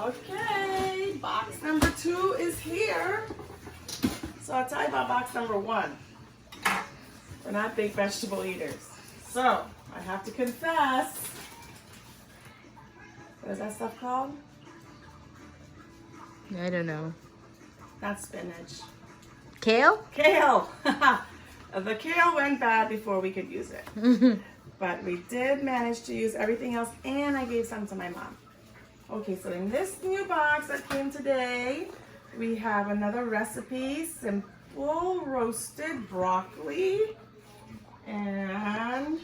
Okay, box number 2 is here. So I'll tell you about box number 1. We're not big vegetable eaters. So I have to confess. What is that stuff called? I don't know. Not spinach. Kale? Kale. The kale went bad before we could use it. But we did manage to use everything else, and I gave some to my mom. Okay, so in this new box that came today, we have another recipe, simple roasted broccoli, and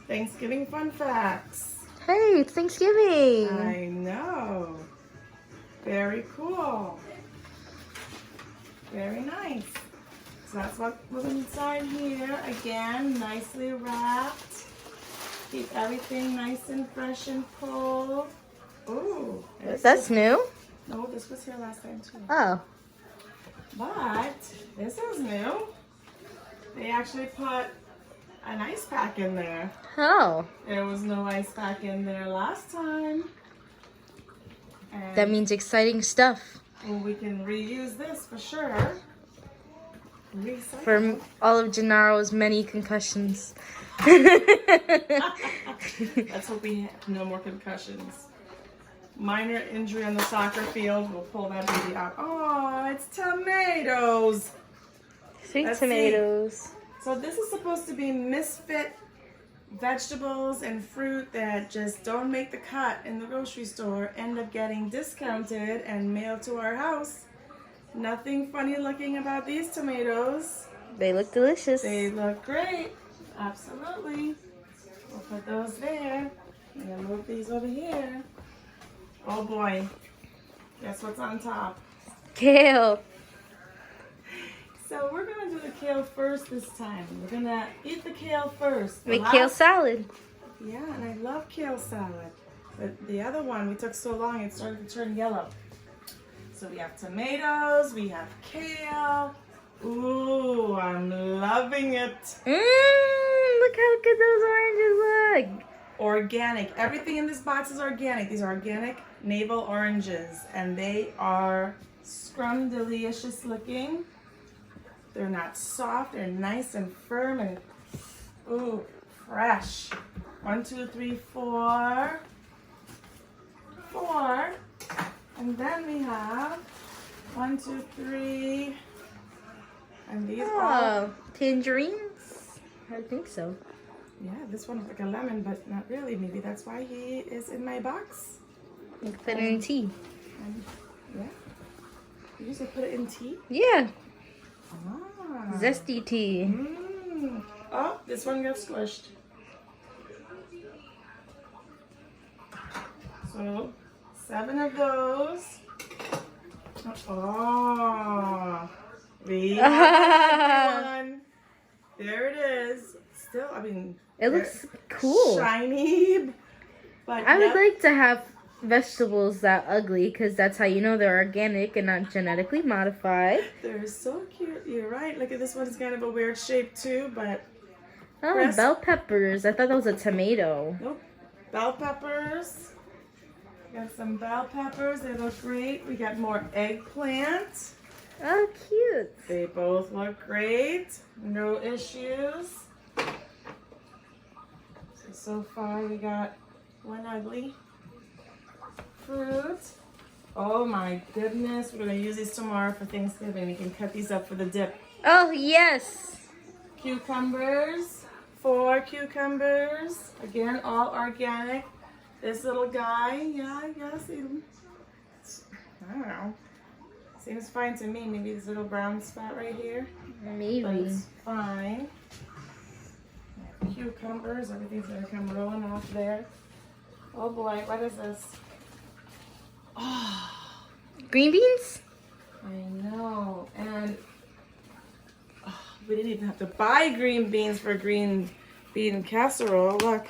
Thanksgiving fun facts. Hey, it's Thanksgiving. I know. Very cool. Very nice. So that's what was inside here. Again, nicely wrapped. Keep everything nice and fresh and cold. Ooh. That's new? No, this was here last time too. Oh. But this is new. They actually put an ice pack in there. Oh. There was no ice pack in there last time. And That means exciting stuff. well, we can reuse this for sure. Recycle. For all of Gennaro's many concussions. Let's hope we have no more concussions. Minor injury on the soccer field. We'll pull that baby out. Oh, it's tomatoes. Sweet Let's tomatoes. So this is supposed to be misfit vegetables and fruit that just don't make the cut in the grocery store, end up getting discounted and mailed to our house. Nothing funny looking about these tomatoes. They look delicious. They look great. Absolutely. We'll put those there. And then move these over here. Oh boy. Guess what's on top? Kale. So we're going to do the kale first this time. We're going to eat the kale first. Make kale salad. Yeah, and I love kale salad. But the other one, we took so long, it started to turn yellow. So we have tomatoes, we have kale. Ooh, I'm loving it. Look how good those oranges look. Organic. Everything in this box is organic. These are organic navel oranges, and they are scrum-delicious looking. They're not soft. They're nice and firm and ooh, fresh. 1, 2, 3, 4. 4. And then we have 1, 2, 3. And these are Oh, tangerines? I think so. yeah, this one's like a lemon, but not really. Maybe that's why he is in my box. You can put it in tea. And yeah. You used to put it in tea? Yeah. Ah. Zesty tea. Mm. Oh, this one got squished. So, 7 of those. Oh, we have one. There it is. Still, I mean, It looks cool. shiny. But I would yep. like to have vegetables that ugly because that's how you know they're organic and not genetically modified. They're so cute. You're right. Look at this one. It's kind of a weird shape too, but Oh, Chris? bell peppers. I thought that was a tomato. nope. Bell peppers. Got some bell peppers. They look great. We got more eggplant. Oh, cute. They both look great. No issues. So far we got one ugly fruit. Oh my goodness. We're going to use these tomorrow for Thanksgiving. We can cut these up for the dip. Oh, yes. Cucumbers. 4 cucumbers. Again, all organic. This little guy, yeah, I guess he, I don't know. Seems fine to me. Maybe this little brown spot right here. But Maybe. it's fine. Cucumbers, everything's gonna come rolling off there. Oh boy, what is this? Oh, Green beans? I know. And we didn't even have to buy green beans for green bean casserole. Look.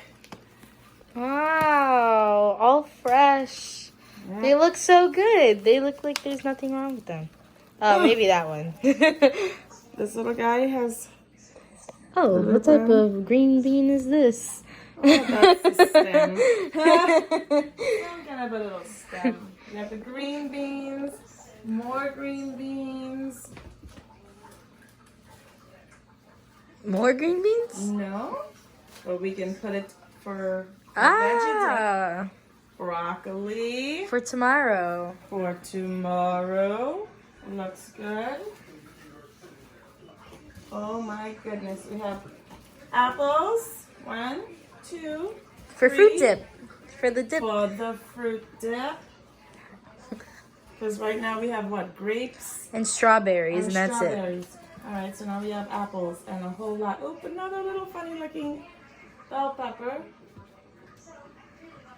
Wow, all fresh. Yeah. They look so good. They look like there's nothing wrong with them. Oh, maybe that one. This little guy has Oh, what type of green bean is this? Oh, that's the stem. Some kind of a little stem. We have the green beans, more green beans. More green beans? No, but we can put it for veggie dip. Broccoli For tomorrow. for tomorrow. Looks good. Oh my goodness, we have apples. 1, 2. For 3. fruit dip. For the dip. For the fruit dip. Because right now we have what? Grapes And strawberries, and that's it. strawberries. Alright, so now we have apples and a whole lot. Oh, another little funny looking bell pepper.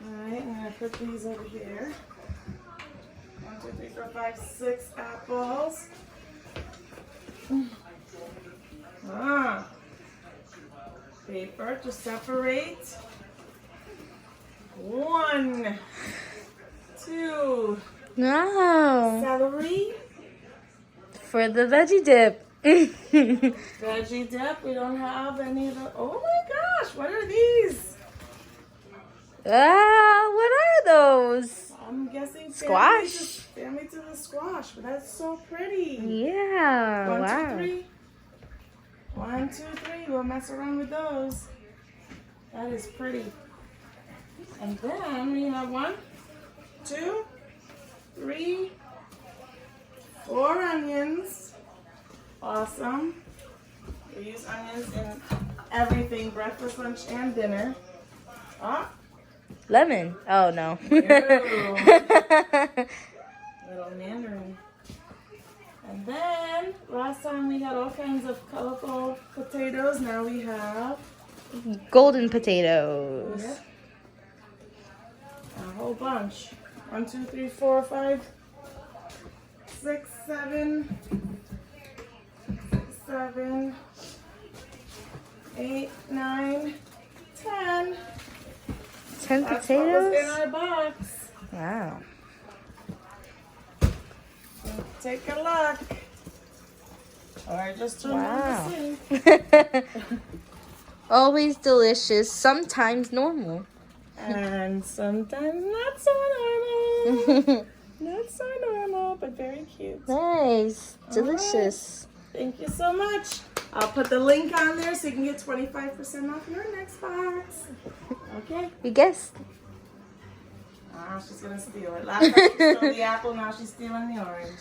Alright, I'm going to put these over here. 1, 2, 3, 4, 5, 6 apples. Paper to separate. 1, 2. No. Celery. For the veggie dip. Veggie dip. We don't have any of the. Oh my gosh, what are these? What are those? I'm guessing Squash. Family to the squash, but that's so pretty. Yeah. 1, Wow. 2, 3. 1, 2, 3. We'll mess around with those. That is pretty. And then we have 1, 2, 3, 4 onions. Awesome. We use onions in everything, breakfast, lunch, and dinner. Ah, Lemon. Oh, no. ew. Little mandarin. And then, last time we had all kinds of colorful potatoes. Now we have Golden potatoes. yep, a whole bunch. 1, 2, 3, 4, 5, 6, 7, 7, 8, 9, 10. 10 That's what was in potatoes? our box. Wow. So take a look. Or just turn Wow. on the sink. Always delicious, sometimes normal. And sometimes not so normal. Not so normal, but very cute. Nice. Delicious. Thank you so much. I'll put the link on there so you can get 25% off your next box. Okay. You guessed. She's gonna steal it. Last time she stole the apple, now she's stealing the orange.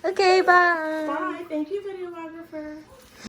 Okay, bye. Bye. Thank you, videographer.